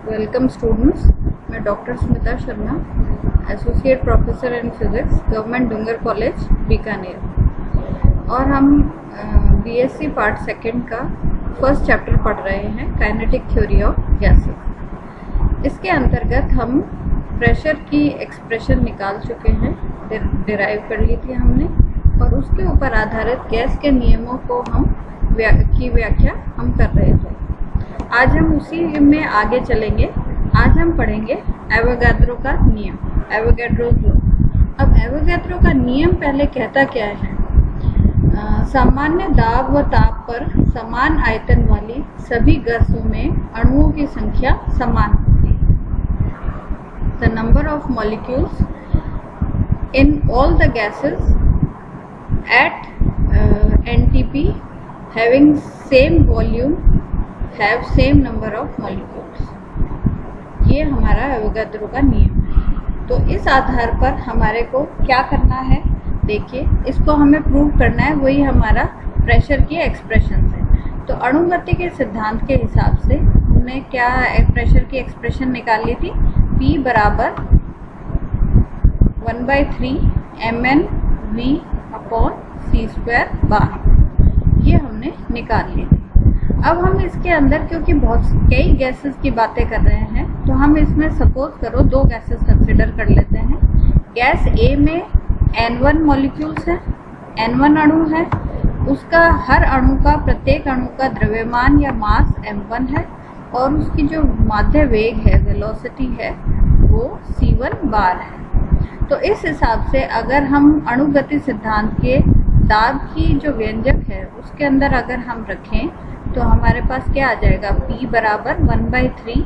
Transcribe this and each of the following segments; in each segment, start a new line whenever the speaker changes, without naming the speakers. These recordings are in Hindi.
वेलकम स्टूडेंट्स, मैं doctor Smita Sharma, associate professor in physics, government Dungar college Bikaner. और हम बीएससी पार्ट सेकंड का फर्स्ट चैप्टर पढ़ रहे हैं, काइनेटिक थ्योरी ऑफ गैसेस। इसके अंतर्गत हम प्रेशर की एक्सप्रेशन निकाल चुके हैं, डिराइव कर ली थी हमने, और उसके ऊपर आधारित गैस के नियमों को की व्याख्या हम कर रहे थे। आज हम उसी में आगे चलेंगे। आज हम पढ़ेंगे एवोगाड्रो का नियम, एवोगाड्रोस लॉ। अब एवोगाड्रो का नियम पहले कहता क्या है? सामान्य दाब व ताप पर समान आयतन वाली सभी गैसों में अणुओं की संख्या समान होती है। The number of molecules in all the gases at NTP having same volume have same number of molecules। ये हमारा एवोगाड्रो का नियम है। तो इस आधार पर हमारे को क्या करना है? देखिए, इसको हमें प्रूव करना है, वही हमारा प्रेशर की एक्सप्रेशन है। तो अणुगति के सिद्धांत के हिसाब से हमने क्या प्रेशर की एक्सप्रेशन निकाली थी? P बराबर 1/3 mn_v अपॉन c² बार। ये हमने निकाल ली। अब हम इसके अंदर, क्योंकि कई गैसेस की बातें कर रहे हैं, तो हम इसमें सपोज करो 2 गैसेस कंसिडर कर लेते हैं। गैस A में N1 मॉलिक्यूल्स है, N1 अणु है, उसका हर अणु का, प्रत्येक अणु का द्रव्यमान या मास m1 है, और उसकी जो माध्य वेग है, वेलोसिटी है, वो c1 बार है। तो इस हिसाब से अगर हम अणुगति सिद्धांत के दाब की जो व्यंजक है उसके अंदर अगर हम रखें तो हमारे पास क्या आ जाएगा? P बराबर 1/3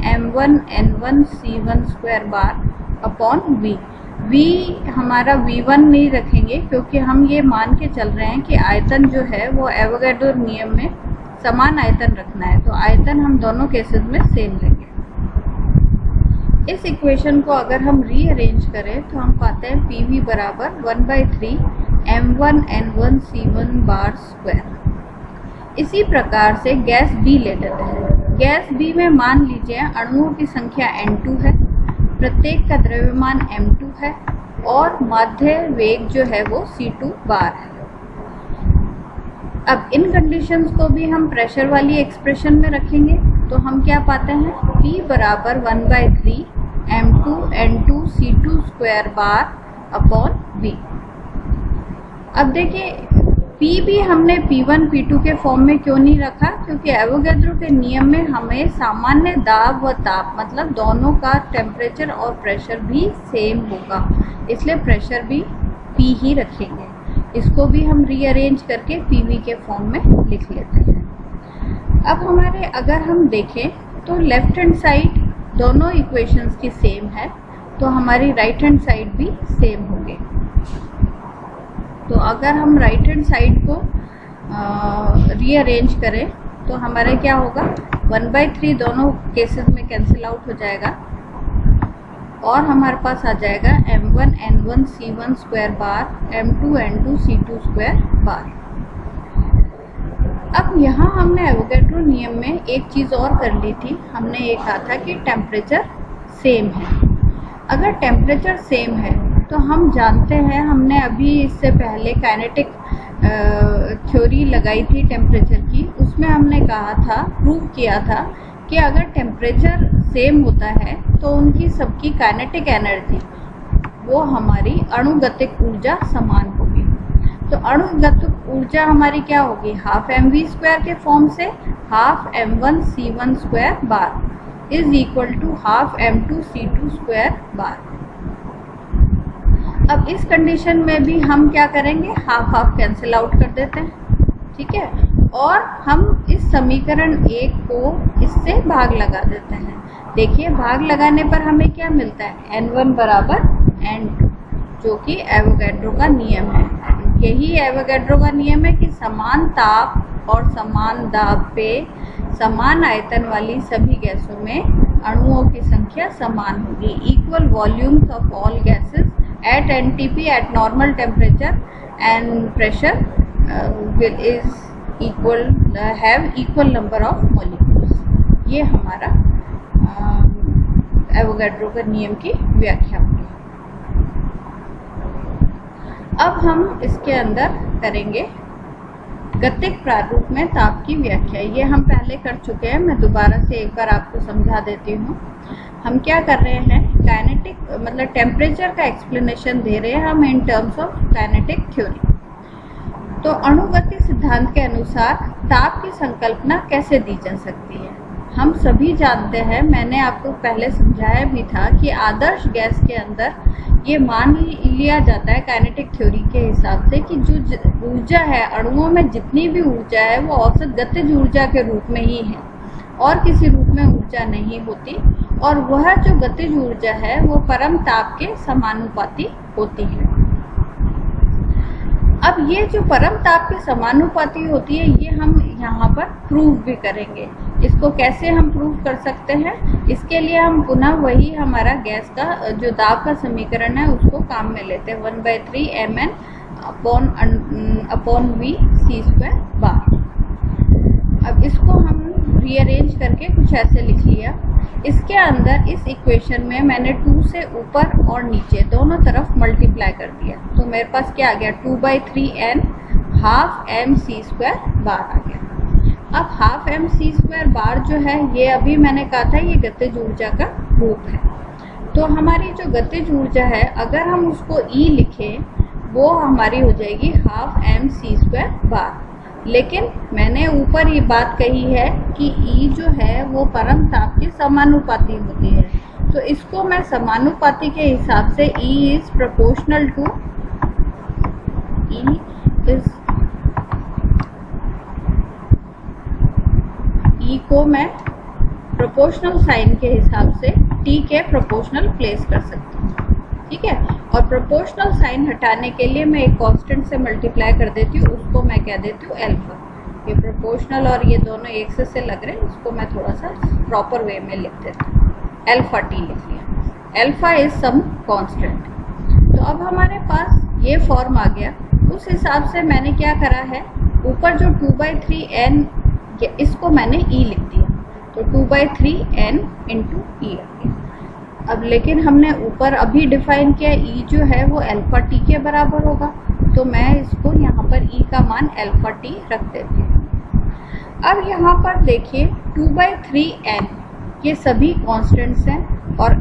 m1 n1 c1² bar upon v। v हमारा v1 नहीं रखेंगे, क्योंकि हम ये मान के चल रहे हैं कि आयतन जो है वो एवोगाड्रो नियम में समान आयतन रखना है। तो आयतन हम दोनों केसेस में सेम लेंगे। इस इक्वेशन को अगर हम रीअरेंज करें तो हम पाते हैं PV बराबर 1/3 m1 n1 c1 bar square. इसी प्रकार से गैस B ले लेते हैं। गैस B में मान लीजिए अणुओं की संख्या N2 है, प्रत्येक का द्रव्यमान m2 है, और माध्य वेग जो है वो c2 बार है। अब इन कंडीशंस को भी हम प्रेशर वाली एक्सप्रेशन में रखेंगे तो हम क्या पाते हैं? P बराबर 1/3 m2 n2 c2² bar upon v। अब देखिए, P भी हमने P1 P2 के फॉर्म में क्यों नहीं रखा? क्योंकि एवोगाड्रो के नियम में हमें सामान्य दाब व ताप, मतलब दोनों का टेम्परेचर और प्रेशर भी सेम होगा, इसलिए प्रेशर भी P ही रखेंगे। इसको भी हम रीअरेंज करके PV के फॉर्म में लिख लेते हैं। अब हमारे अगर हम देखें तो लेफ्ट हैंड साइड दोनों इक्वेशंस की सेम है, तो हमारी राइट हैंड साइड भी सेम होगी। तो अगर हम राइट हैंड साइड को रीअरेंज करें तो हमारे क्या होगा? 1/3 दोनों केसेस में कैंसिल आउट हो जाएगा, और हमारे पास आ जाएगा m1 n1 c1² बार m2 n2 c2² बार। अब यहाँ हमने एवोगाड्रो नियम में एक चीज़ और कर ली थी। हमने ये कहा था कि टेम्परेचर सेम है। अगर टेम्परेचर सेम है तो हम जानते हैं, हमने अभी इससे पहले काइनेटिक थ्योरी लगाई थी टेम्परेचर की, उसमें हमने कहा था, प्रूव किया था कि अगर टेम्परेचर सेम होता है तो उनकी सबकी काइनेटिक एनर्जी, वो हमारी अणुगतिक ऊर्जा समान होगी। तो अणुगतिक ऊर्जा हमारी क्या होगी? हाफ mv² के फॉर्म से half m1 c1² bar is equal to half m2 c2² bar. अब इस कंडीशन में भी हम क्या करेंगे? हाफ हाफ कैंसिल आउट कर देते हैं, ठीक है, और हम इस समीकरण 1 को इससे भाग लगा देते हैं। देखिए, भाग लगाने पर हमें क्या मिलता है? N1 बराबर N2, जो कि एवोगाड्रो का नियम है। यही एवोगाड्रो का नियम है कि समान ताप और समान दाब पे समान आयतन वाली सभी गैसों में अणुओं की संख्या समान होगी। Equal volumes of all gases at NTP at normal temperature and pressure have equal number of molecules। ये हमारा एवोगैड्रो के नियम की व्याख्या होगी। अब हम इसके अंदर करेंगे गतिक प्रारूप में ताप की व्याख्या। ये हम पहले कर चुके हैं, मैं दोबारा से एक बार आपको समझा देती हूँ। हम क्या कर रहे हैं, काइनेटिक मतलब टेम्परेचर का एक्सप्लेनेशन दे रहे हैं हम in terms of kinetic theory. तो अणुगति सिद्धांत के अनुसार ताप की संकल्पना कैसे दी जा सकती है। हम सभी जानते हैं, मैंने आपको पहले समझाया भी था कि आदर्श गैस के अंदर ये मान लिया जाता है काइनेटिक थ्योरी के हिसाब से कि जो ऊर्जा है, अणुओं में जितनी भी ऊर्जा है वो औसत गतिज ऊर्जा के रूप में ही है और किसी रूप में ऊर्जा नहीं होती, और वह जो गतिज ऊर्जा है वो परम ताप के समानुपाती होती है। अब ये जो परम ताप के समानुपाती होती है, ये हम यहाँ पर प्रूव भी करेंगे। इसको कैसे हम प्रूव कर सकते हैं, इसके लिए हम पुनः वही हमारा गैस का जो दाब का समीकरण है उसको काम में लेते हैं, 1/3 mn upon v c² bar. अब इसको हम रीअरेंज करके कुछ ऐसे लिख लिया। इसके अंदर इस इक्वेशन में मैंने 2 से ऊपर और नीचे दोनों तरफ मल्टीप्लाई कर दिया, तो मेरे पास क्या आ गया, 2/3 n हाफ mc² बार आ गया। अब हाफ mc² बार जो है, ये अभी मैंने कहा था ये गतिज ऊर्जा का रूप है। तो हमारी जो गतिज ऊर्जा है, अगर हम उसको E लिखें, वो हमारी हो जाएगी हाफ mc² बार। लेकिन मैंने ऊपर ये बात कही है कि E जो है वो परम ताप के समानुपाती होती है, तो इसको मैं समानुपाती के हिसाब से E is proportional to E को मैं प्रोपोर्शनल साइन के हिसाब से T के प्रोपोर्शनल प्लेस कर सकती हूँ, ठीक है। और प्रोपोर्शनल साइन हटाने के लिए मैं एक कांस्टेंट से मल्टीप्लाई कर देती हूँ, उसको मैं कह देती हूँ अल्फा। ये प्रोपोर्शनल और ये दोनों एक से लग रहे हैं, इसको मैं थोड़ा सा प्रॉपर वे में लिख देती हूँ, अल्फा टी लिख लिया। Alpha is some constant. तो अब हमारे पास ये फॉर्म आ गया। उस हिसाब से मैंने क्या करा है, ऊपर जो 2/3 n, इसको मैंने E लिख दिया, तो 2/3 n इंटू E आ गया। अब लेकिन हमने ऊपर अभी डिफाइन किया, E जो है वो अल्फा टी के बराबर होगा, तो मैं इसको यहाँ पर E का मान अल्फा टी रख देती हूँ। अब यहाँ पर देखिए 2/3 n ये सभी कांस्टेंट्स हैं और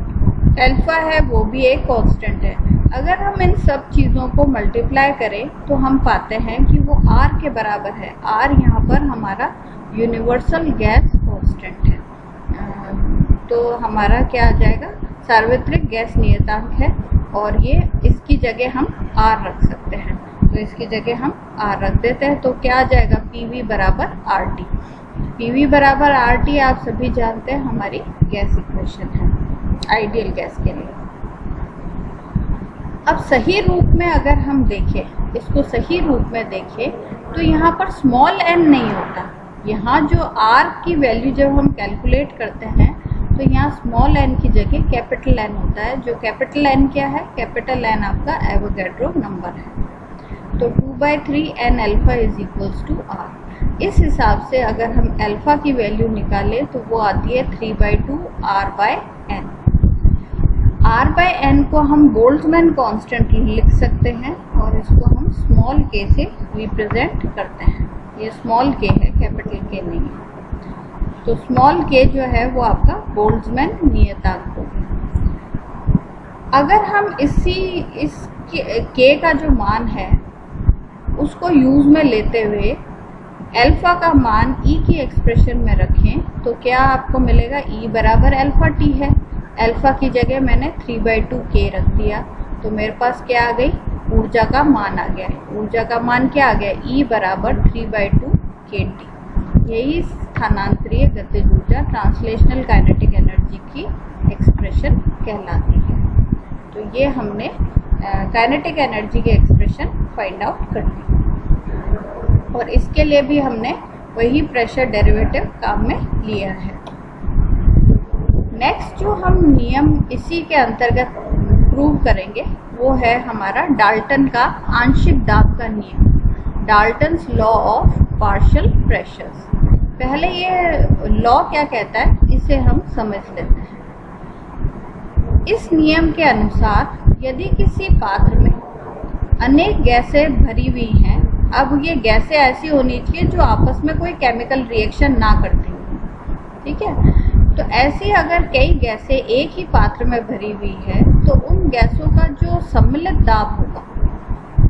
अल्फा है वो भी एक कांस्टेंट है। अगर हम इन सब चीज़ों को मल्टीप्लाई करें तो हम पाते हैं कि वो R के बराबर है। R यहाँ पर हमारा यूनिवर्सल गैस कांस्टेंट है, तो हमारा क्या आ जाएगा, सार्वत्रिक गैस नियतांक है, और ये इसकी जगह हम R रख सकते हैं, तो इसकी जगह हम R रख देते हैं। तो क्या आ जाएगा, PV बराबर RT। PV बराबर RT आप सभी जानते हैं हमारी गैस इक्वेशन है आइडियल गैस के लिए। अब सही रूप में अगर हम देखें, इसको सही रूप में देखें, तो यहाँ पर स्मॉल n नहीं होता। यहाँ जो R की वैल्यू जब हम कैलकुलेट करते हैं तो यहाँ स्मॉल n की जगह कैपिटल N होता है। जो कैपिटल N क्या है, कैपिटल N आपका एवोगैड्रो नंबर है। तो 2/3 n alpha is equals to R। इस हिसाब से अगर हम अल्फा की वैल्यू निकालें तो वो आती है 3/2 R/n। R/n को हम बोल्ट्जमैन कांस्टेंट लिख सकते हैं और इसको हम स्मॉल k से रिप्रेजेंट करते हैं। ये स्मॉल k है, कैपिटल K नहीं है। तो स्मॉल k जो है वो आपका बोल्ट्जमैन नियतांक होगा। अगर हम इस k का जो मान है उसको यूज में लेते हुए अल्फा का मान E की एक्सप्रेशन में रखें तो क्या आपको मिलेगा, E बराबर अल्फा टी है। अल्फा की जगह मैंने 3/2 k रख दिया, तो मेरे पास क्या आ गई, ऊर्जा का मान आ गया है। ऊर्जा का मान क्या आ गया, E बराबर 3/2 kT। यही स्थानांतरीय गतिज ऊर्जा ट्रांसलेशनल काइनेटिक एनर्जी की एक्सप्रेशन कहलाती है। तो ये हमने काइनेटिक एनर्जी की एक्सप्रेशन फाइंड आउट कर दी, और इसके लिए भी हमने वही प्रेशर डेरिवेटिव काम में लिया है। नेक्स्ट जो हम नियम इसी के अंतर्गत प्रूव करेंगे वो है हमारा डाल्टन का आंशिक दाब का नियम, Dalton's law of partial pressures. पहले ये लॉ क्या कहता है इसे हम समझ लेते हैं। इस नियम के अनुसार यदि किसी पात्र में अनेक गैसें भरी हुई हैं, अब ये गैसें ऐसी होनी चाहिए जो आपस में कोई केमिकल रिएक्शन ना करती हो, ठीक है। तो ऐसी अगर कई गैसें एक ही पात्र में भरी हुई है तो उन गैसों का जो सम्मिलित दाब होगा,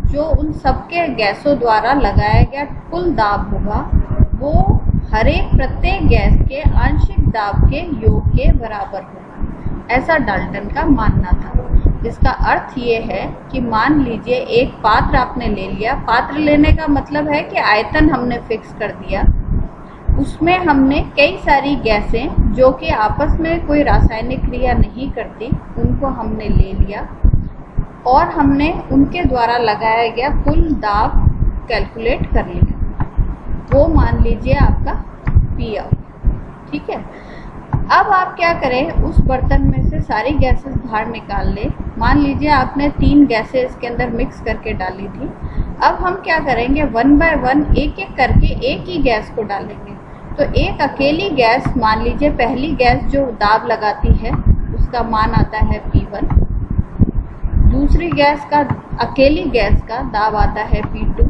जो उन सबके गैसों द्वारा लगाया गया कुल दाब होगा, वो हर एक प्रत्येक गैस के आंशिक दाब के योग के बराबर होगा। ऐसा डाल्टन का मानना था। इसका अर्थ ये है कि मान लीजिए एक पात्र आपने ले लिया। पात्र लेने का मतलब है कि आयतन हमने फिक्स कर दिया, उसमें हमने कई सारी गैसें जो कि आपस में कोई रासायनिक क्रिया नहीं करती, उनको हमने ले लिया और हमने उनके द्वारा लगाया गया कुल दाब कैलकुलेट कर लिया। वो मान लीजिए आपका पी आउट, ठीक है। अब आप क्या करें, उस बर्तन में से सारी गैसेस बाहर निकाल लें। मान लीजिए आपने 3 गैसें इसके अंदर मिक्स करके डाली थी। अब हम क्या करेंगे, 1 बाय 1 एक एक करके एक ही गैस को डालेंगे। तो एक अकेली गैस, मान लीजिए पहली गैस जो दाब लगाती है उसका मान आता है P1, दूसरी गैस का, अकेली गैस का दाब आता है P2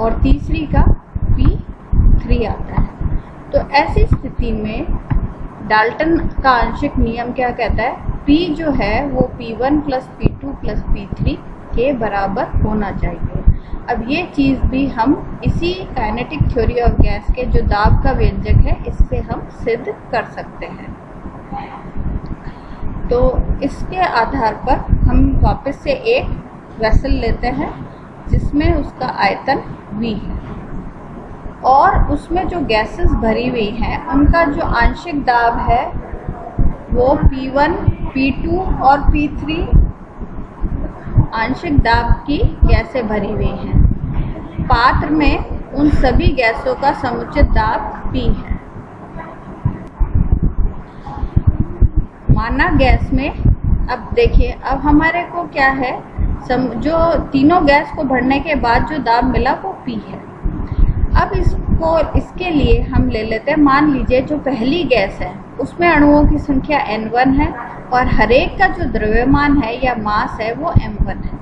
और तीसरी का P3 आता है। तो ऐसी स्थिति में डाल्टन का आंशिक नियम क्या कहता है, P जो है वो P1 plus P2 plus P3 के बराबर होना चाहिए। अब ये चीज़ भी हम इसी काइनेटिक थ्योरी ऑफ गैस के जो दाब का व्यंजक है इससे हम सिद्ध कर सकते हैं। तो इसके आधार पर हम वापस से एक वेसल लेते हैं जिसमें उसका आयतन V है और उसमें जो गैसेस भरी हुई हैं उनका जो आंशिक दाब है वो P1, P2 और P3 आंशिक दाब की गैसें भरी हुई हैं। पात्र में उन सभी गैसों का समुचित दाब P है। माना गैस में, अब देखिए, अब हमारे को क्या है, जो तीनों गैस को भरने के बाद जो दाब मिला वो P है। अब इसके लिए हम ले लेते हैं, मान लीजिए जो पहली गैस है उसमें अणुओं की संख्या N1 है और हर एक का जो द्रव्यमान है या मास है वो M1 है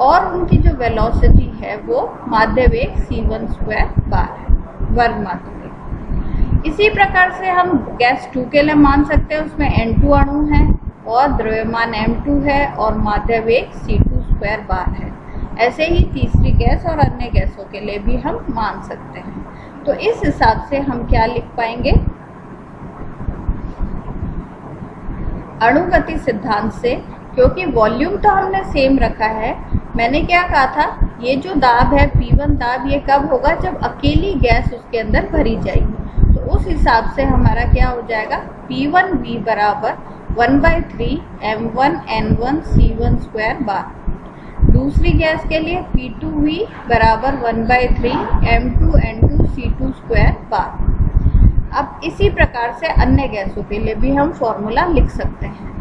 और उनकी जो वेलोसिटी है वो माध्य वेग c1 स्क्वायर बार है, वर्ग माध्य वेग। इसी प्रकार से हम गैस 2 के लिए मान सकते हैं, उसमें N2 अणु है और द्रव्यमान M2 है और माध्य वेग c2 स्क्वायर बार है। ऐसे ही तीसरी गैस और अन्य गैसों के लिए भी हम मान सकते हैं। तो इस हिसाब से हम क्या लिख पाएंगे, अणुगति सिद्धांत से, क्योंकि वॉल्यूम तो हमने सेम रखा है। मैंने क्या कहा था, ये जो दाब है P1 दाब, ये कब होगा, जब अकेली गैस उसके अंदर भरी जाएगी। तो उस हिसाब से हमारा क्या हो जाएगा, P1V बराबर 1/3 M1 N1 C1 square bar. दूसरी गैस के लिए P2V बराबर 1/3 M2 N2 C2 स्क्वायर बार। अब इसी प्रकार से अन्य गैसों के लिए भी हम फॉर्मूला लिख सकते हैं।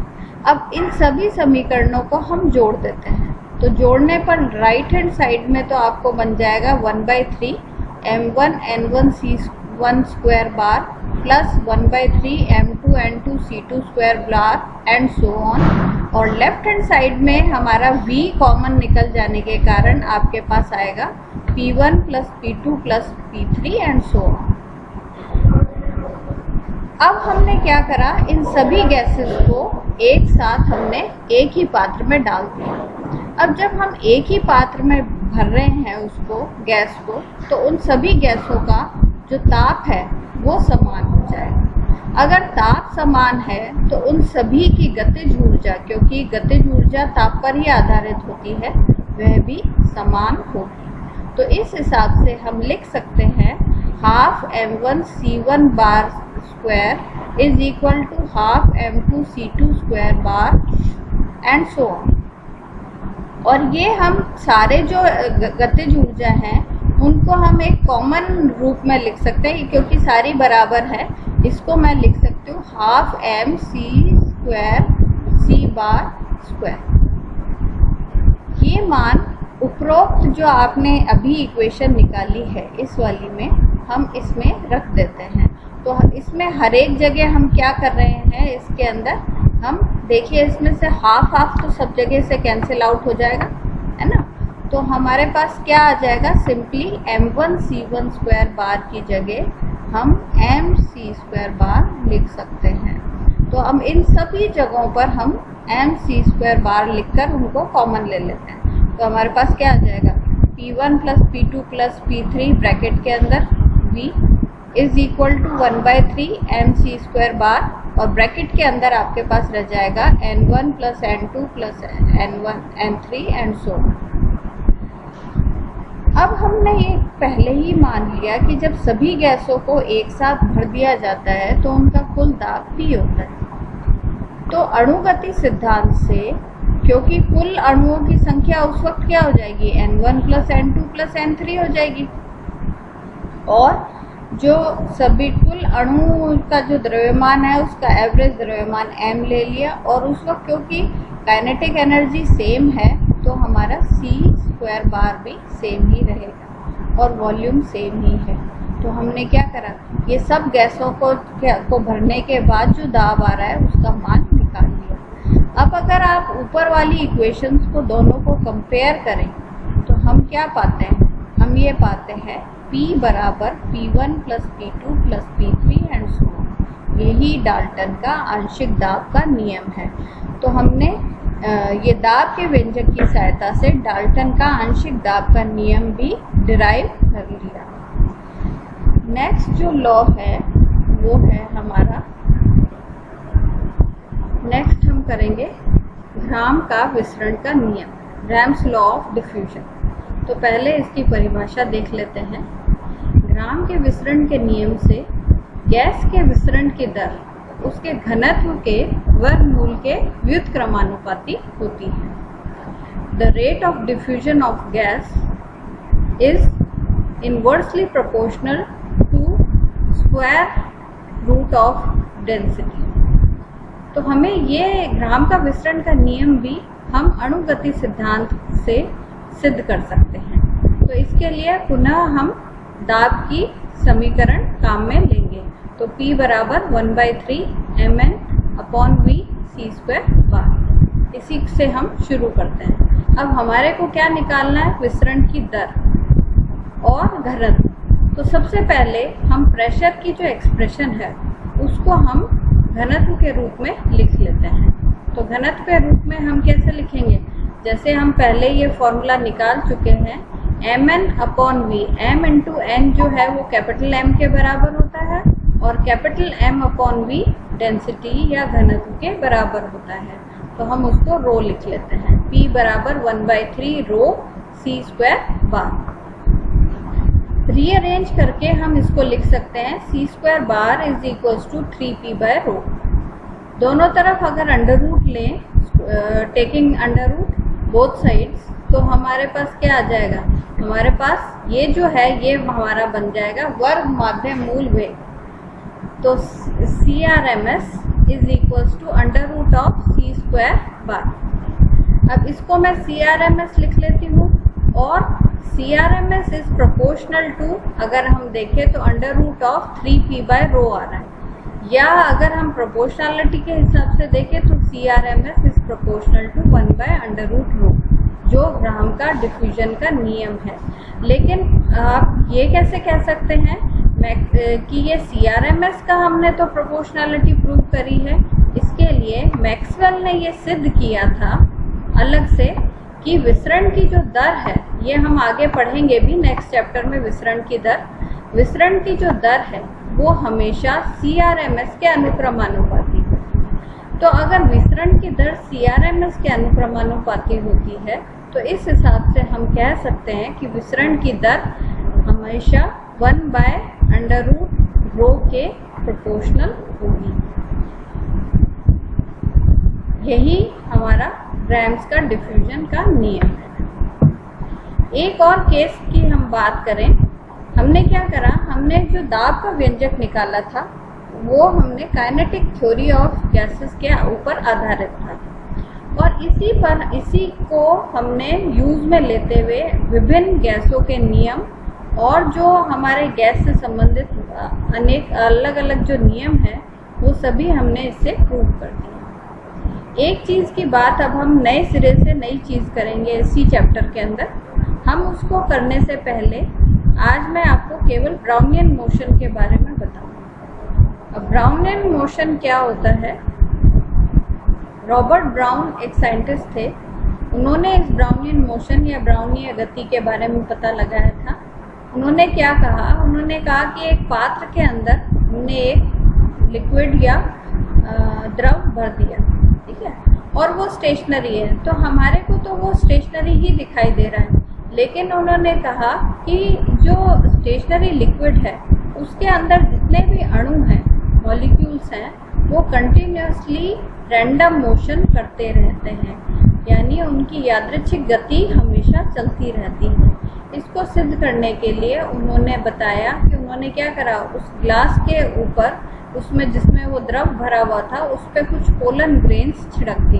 अब इन सभी समीकरणों को हम जोड़ देते हैं। तो जोड़ने पर राइट हैंड साइड में तो आपको बन जाएगा 1/3 M1 N1 C1 square bar plus 1/3 M2 N2 C2 square bar and so on. और लेफ्ट हैंड साइड में हमारा V कॉमन निकल जाने के कारण आपके पास आएगा P1 plus P2 plus P3 and so on. अब हमने क्या करा, इन सभी गैसेस को एक साथ हमने एक ही पात्र में डाल दिया। अब जब हम एक ही पात्र में भर रहे हैं उसको, गैस को, तो उन सभी गैसों का जो ताप है वो समान हो जाएगा। अगर ताप समान है तो उन सभी की गतिज ऊर्जा, क्योंकि गतिज ऊर्जा ताप पर ही आधारित होती है, वह भी समान होगी। तो इस हिसाब से हम लिख सकते हैं half M1 C1 bar square is equal to half M2 C2 square bar and so on. और ये हम सारे जो गतिज ऊर्जा हैं उनको हम एक कॉमन रूप में लिख सकते हैं, क्योंकि सारी बराबर है। इसको मैं लिख सकती हूँ half M C square C bar square. ये मान उपरोक्त जो आपने अभी इक्वेशन निकाली है इस वाली में हम इसमें रख देते हैं। तो इसमें हर एक जगह हम क्या कर रहे हैं, इसके अंदर हम देखिए इसमें से हाफ हाफ तो सब जगह से कैंसिल आउट हो जाएगा, है ना। तो हमारे पास क्या आ जाएगा, सिंपली m1c1 स्क्वायर बार की जगह हम mc² बार लिख सकते हैं। तो हम इन सभी जगहों पर हम mc² बार लिखकर उनको कॉमन ले लेते हैं। तो हमारे पास क्या आ जाएगा, p1 + p2 + p3 ब्रैकेट के अंदर v is equal to 1/3 mc² bar, और ब्रैकेट के अंदर आपके पास रह जाएगा n1 + n2 + n3 and so. अब हमने ये पहले ही मान लिया कि जब सभी गैसों को एक साथ भर दिया जाता है तो उनका कुल दाब P होता है। तो अणुगति सिद्धांत से, क्योंकि कुल अणुओं की संख्या उस वक्त क्या हो जाएगी, n1 + n2 + n3 हो जाएगी, और जो सभी कुल अणु का जो द्रव्यमान है उसका एवरेज द्रव्यमान m ले लिया, और उस वक्त क्योंकि काइनेटिक एनर्जी सेम है तो हमारा c² बार भी सेम ही रहेगा और वॉल्यूम सेम ही है। तो हमने क्या करा, ये सब गैसों को भरने के बाद जो दाब आ रहा है उसका मान निकाल लिया। अब अगर आप ऊपर वाली इक्वेशंस को दोनों को कंपेयर करें तो हम क्या पाते हैं, हम ये पाते हैं P बराबर P1 + P2 + P3 and so. यही डाल्टन का आंशिक दाब का नियम है। तो हमने ये दाब के व्यंजक की सहायता से डाल्टन का आंशिक दाब का नियम भी डिराइव कर लिया। नेक्स्ट जो लॉ है वो है हमारा, नेक्स्ट हम करेंगे ग्राम का विसरण का नियम, ग्राम्स लॉ ऑफ डिफ्यूजन। तो पहले इसकी परिभाषा देख लेते हैं। ग्राम के विसरण के नियम से गैस के विसरण की दर उसके घनत्व के वर्गमूल के व्युत्क्रमानुपाती होती है। The rate of diffusion of gas is inversely proportional to square root of density. तो हमें ये ग्राम का विसरण का नियम भी हम अणुगति सिद्धांत से सिद्ध कर सकते हैं। तो इसके लिए पुनः हम दाब की समीकरण काम में लेंगे। तो P बराबर 1/3 mn/v c² बार। इसी से हम शुरू करते हैं। अब हमारे को क्या निकालना है, विसरण की दर और घनत्व। तो सबसे पहले हम प्रेशर की जो एक्सप्रेशन है उसको हम घनत्व के रूप में लिख लेते हैं। तो घनत्व के रूप में हम कैसे लिखेंगे, जैसे हम पहले ये फॉर्मूला निकाल चुके हैं, mn/v, m × n जो है वो कैपिटल M के बराबर होता है और कैपिटल M/v डेंसिटी या घनत्व के बराबर होता है। तो हम उसको रो लिख लेते हैं। P बराबर 1/3 रो c² बार। रीअरेंज करके हम इसको लिख सकते हैं c² bar is equals to 3p/रो। दोनों तरफ अगर अंडर रूट लें, taking under root both sides, तो हमारे पास क्या आ जाएगा, हमारे पास ये जो है ये हमारा बन जाएगा वर्ग माध्य मूल वेग। तो CRMS is equals to under root of c² bar. अब इसको मैं CRMS लिख लेती हूँ, और CRMS इज प्रोपोर्शनल टू, अगर हम देखें तो अंडर रूट ऑफ 3p/रो आ रहा है, या अगर हम प्रोपोर्शनलिटी के हिसाब से देखें तो CRMS इज प्रोपोर्शनल टू 1/√रो, जो ग्राम का डिफ्यूजन का नियम है। लेकिन आप ये कैसे कह सकते हैं कि ये CRMS का हमने तो प्रोपोर्शनलिटी प्रूव करी है। इसके लिए मैक्सवेल ने ये सिद्ध किया था अलग से कि विसरण की जो दर है, ये हम आगे पढ़ेंगे भी नेक्स्ट चैप्टर में, विसरण की दर, विसरण की जो दर है वो हमेशा CRMS के अनुक्रमानुपाती है। तो अगर विसरण की दर CRMS के अनुक्रमानुपाती होती है तो इस हिसाब से हम कह सकते हैं कि विसरण की दर हमेशा 1/√रो के प्रोपोर्शनल होगी। यही हमारा ग्राम्स का डिफ्यूजन का नियम है। एक और केस की हम बात करें, हमने क्या करा, हमने जो दाब का व्यंजक निकाला था वो हमने काइनेटिक थ्योरी ऑफ गैसेस के ऊपर आधारित था, और इसी को हमने यूज में लेते हुए विभिन्न गैसों के नियम और जो हमारे गैस से संबंधित अनेक अलग अलग जो नियम है वो सभी हमने इससे प्रूव कर दिए। एक चीज़ की बात अब हम नए सिरे से नई चीज़ करेंगे इसी चैप्टर के अंदर। हम उसको करने से पहले आज मैं आपको केवल ब्राउनियन मोशन के बारे में बताऊंगा। अब ब्राउनियन मोशन क्या होता है? रॉबर्ट ब्राउन एक साइंटिस्ट थे। उन्होंने इस ब्राउनियन मोशन या ब्राउनीय गति के बारे में पता लगाया था। उन्होंने क्या कहा? उन्होंने कहा कि एक पात्र के अंदर हमने एक लिक्विड या द्रव भर दिया, ठीक है, और वो स्टेशनरी है, तो हमारे को तो वो स्टेशनरी ही दिखाई दे रहा है। लेकिन उन्होंने कहा कि जो स्टेशनरी लिक्विड है उसके अंदर जितने भी अणु हैं, मॉलिक्यूल्स हैं, वो कंटिन्यूसली रैंडम मोशन करते रहते हैं, यानी उनकी यादृच्छिक गति हमेशा चलती रहती है। इसको सिद्ध करने के लिए उन्होंने बताया कि उन्होंने क्या करा, उस ग्लास के ऊपर उसमें जिसमें वो द्रव भरा हुआ था उस पर कुछ पोलन ग्रेन्स छिड़क दी,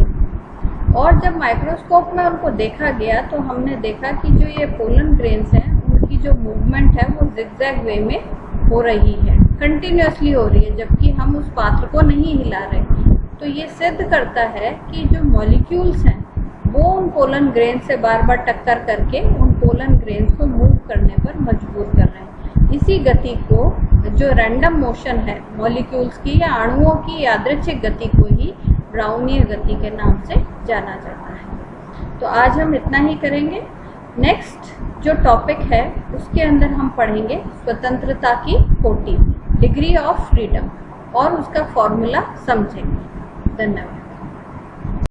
और जब माइक्रोस्कोप में उनको देखा गया तो हमने देखा कि जो ये पोलन ग्रेन्स हैं उनकी जो मूवमेंट है वो जिगजैग वे में हो रही है, कंटिन्यूसली हो रही है, जबकि हम उस पात्र को नहीं हिला रहे। तो ये सिद्ध करता है कि जो मॉलिक्यूल्स हैं वो उन पोलन ग्रेन से बार बार टक्कर करके उन पोलन ग्रेन्स को मूव करने पर मजबूर कर रहे हैं। इसी गति को, जो रैंडम मोशन है मॉलिक्यूल्स की या अणुओं की यादृच्छिक गति को ही ब्राउनीय गति के नाम से जाना जाता है। तो आज हम इतना ही करेंगे। नेक्स्ट जो टॉपिक है उसके अंदर हम पढ़ेंगे स्वतंत्रता की कोटि, डिग्री ऑफ फ्रीडम, और उसका फॉर्मूला समझेंगे। धन्यवाद।